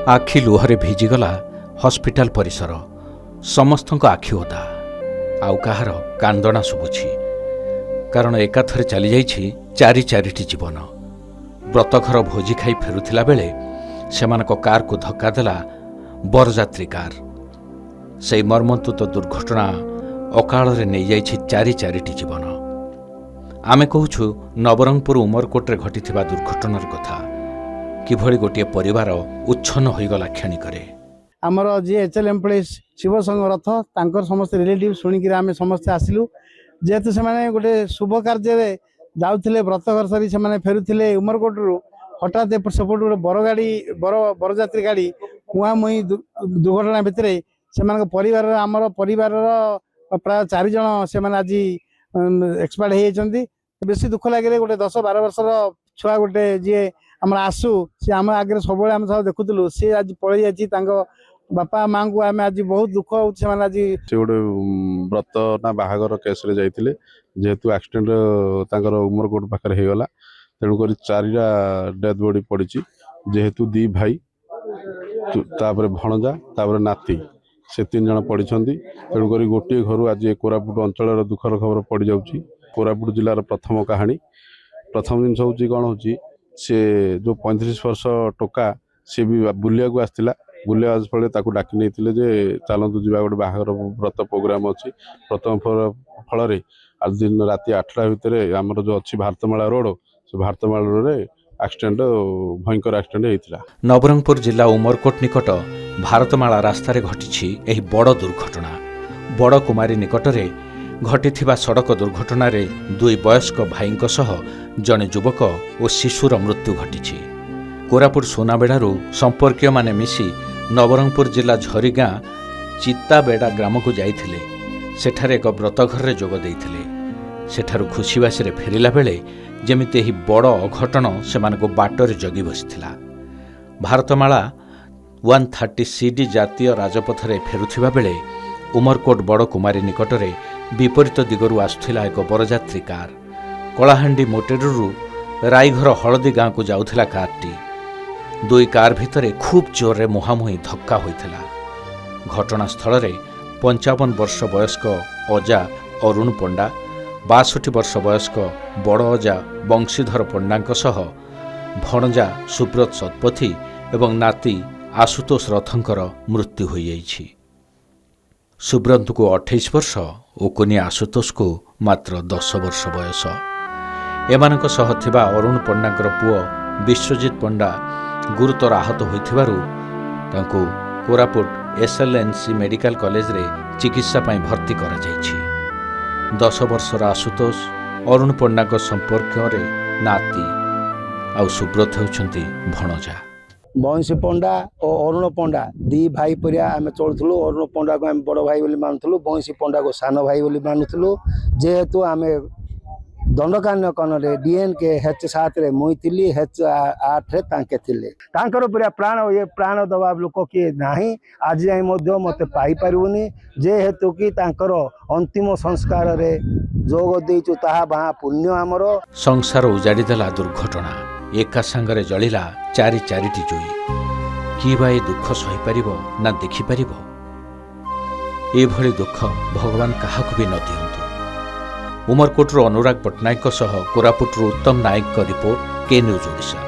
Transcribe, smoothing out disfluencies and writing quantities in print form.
आखि लुहरे भिजिगला हस्पिटाल परिसर। समस्तଙ୍କ आखि ओदा आउ काहार कांदणा शुभुछि, कारण एकाथरे चली जाइछि चारि चारिटी जीवन। व्रतघर भोजी खाई फेरुथिला बेले सेमानक कार को धक्का देला बरजात्री कार। से मर्मन्तुत दुर्घटना अकाଳରେ नहीं जाइछि चारि चारिटी जीवन। आमे कहूछु नवरंगपुर उमरकोट्रे घटिथिबा दुर्घटनार कथा। किभଳି गोटे परिवार उच्छन्न होइगला क्षणिकरे। आमर जी एचएल एम्प्लॉइज शिव संघ रथ तांकर समस्त रिलेटिव शुणिक आम समस्ते आसिलु। जेहेतु से गोटे शुभ कार्य जाऊे व्रतघर सरी से फेरुले उमरकोटू हठात सेपट गोटे बरगाड़ी बरजात्री गाड़ी कुआ मुई दुर्घटना भितर से परिवार आमर परिवार प्राय 4 जन से आज एक्सपायर होती। बेसी दुख लगे गोटे 10-12 वर्षर छुआ गोटे जी आम आसू सी आम आगे सब आम सब देखुलु सी आज पलि जाइए बापा माँ को आम आज बहुत दुख हो। आज गोटे व्रत ना बाहागर केस रे जाइए जेहेतु एक्सीडेंट तांकर उमरकोट पाखे होगला तेणुक 4टा डेथ बॉडी पड़ी। जेहेतु 2 भाई तापर भणजा तापर नाती से 3 जन पड़ी। तेणुक गोटे घर आज कोरापुट अंचल दुखर खबर पड़ जाऊँगी। कोरापुट जिलार प्रथम कहानी प्रथम जिन हूँ कौन हो सी जो 35 वर्ष टोका सी भी बुलिया को आसला। बुलिया फल डाकी नहीं जे चलतु जा गोटे बाहागर व्रत प्रोग्राम अच्छी। प्रथम फल आज दिन राति 8टा भितर आमर जो अच्छी भारतमाला रोड से भारतमाला रोड एक्सीडेंट भयंकर एक्सीडेंट होता। नवरंगपुर जिला उमरकोट निकट भारतमाला रास्तार घटी एही बड़ दुर्घटना। बड़ कुमारी निकटरे घटिथिबा सड़क दुर्घटना रे 2 वयस्क भाईंक सह जने युवक और शिशुर मृत्यु घटी। कोरापुट सोनाबेड़ारू संपर्कीय माने मिसी नवरंगपुर जिला झरीगाँ चित्ताबेड़ा ग्राम को जाइथिले। सेठारे एक व्रतघर रे जोग देइथिले। सेठारू खुशीबासी रे फेरिला बेले जेमिति एही बड़ अघटन सेमानको बाटरे जगी बसिथिला। भारतमाला 130 सीडी जातीय राजपथरे फेरुथिबा बेले उमरकोट बड़ कुमारी निकटरे विपरीत दिगरू आसुथिला एक बरजात्री कार। कलाहांडी मोटेरू राईघर हलदी गाँ को जाउथिला कारटी। 2 कार भितरे खूब जोरे मुहांमुही धक्का होइथिला। घटनास्थल रे 55 वर्ष वयस्क अजा अरुण पंडा, 62 वर्ष वयस्क बड़ अजा बंशीधर पंडांक सह भणजा सुब्रत शतपथी एवं नाती आशुतोष रथंकर मृत्यु हो जाइछि। सुब्रत को 28 वर्ष और कुनिया आशुतोष को मात्र 10 वर्ष बयस। एमानक सह थिबा अरुण पंडांकर पुओ विश्वजित पंडा गुरुतर आहत होइथिबारु तांको कोरापुट एसएलएनसी मेडिकल कॉलेज रे चिकित्सा पाई भर्ती करा जाइछि। 10 वर्षर आशुतोष अरुण पंडा संपर्क रे नाती आउ सुब्रत होउछंती भणजा। बंशी पंडा और अरुण पंडा 2 भाई परिया आम चलुलु। अरुण पंडा को आम बड़ भाई बोली मानुलु, बंशी पंडा को सान भाई बोली मानुलु। जेहेतु आम दंडकान्य कन डीएन के H7 रे मुई थिली, H8 रे तांके थिले। तांकर पूरा प्राण ये प्राण दबा लोक किए नाही आज जाई मध्य मते पाई पारुनी। जेहेतु कि तांकर अंतिम संस्कार रे जोग देइचु ताहा बहा पुण्य आमर। संसार उजाड़ी देला दुर्घटना। एका संगरे जलिला 4टी जोई। कि भाई दुख सही पारिबो ना देखि पारिबो? ए भली दुख भगवान काहाकु भी न दियंतु। उमरकोटरू अनुराग पट्टनायक सह कोरापुटरू उत्तम नायक रिपोर्ट, के न्यूज ओडिशा।